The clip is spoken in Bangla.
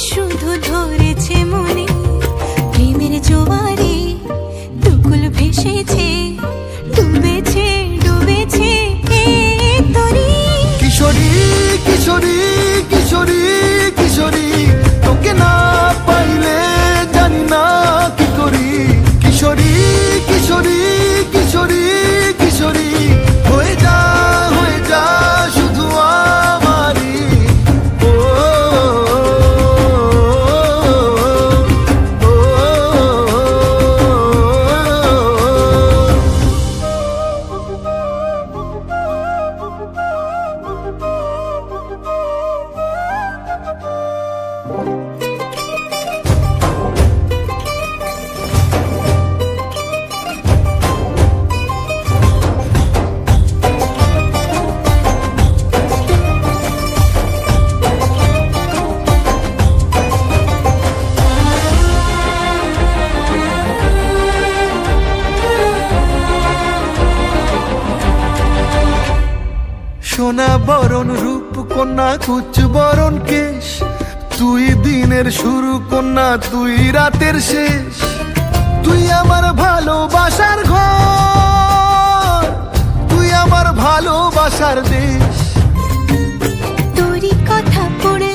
শুধু ধরেছে মনে প্রেমের জোয়ারে দুকুল ভেসেছে ডুবেছে ডুবেছে তরি। কিশোরী কিশোরী কিশোরী কিশোরী তোকে না পাইলে জানি না কি করি। কিশোরী কিশোরী কিশোরী কিশোরী হয়ে যা শুধু আমারই। ও সোনা বরণ রূপ কন্যা কুচ বরণ কেশ, তুই দিনের শুরু কন্যা তুই রাতের শেষ। তুই আমার ভালোবাসার ঘর, তুই আমার ভালোবাসার দেশ। তোরই কথা পড়ে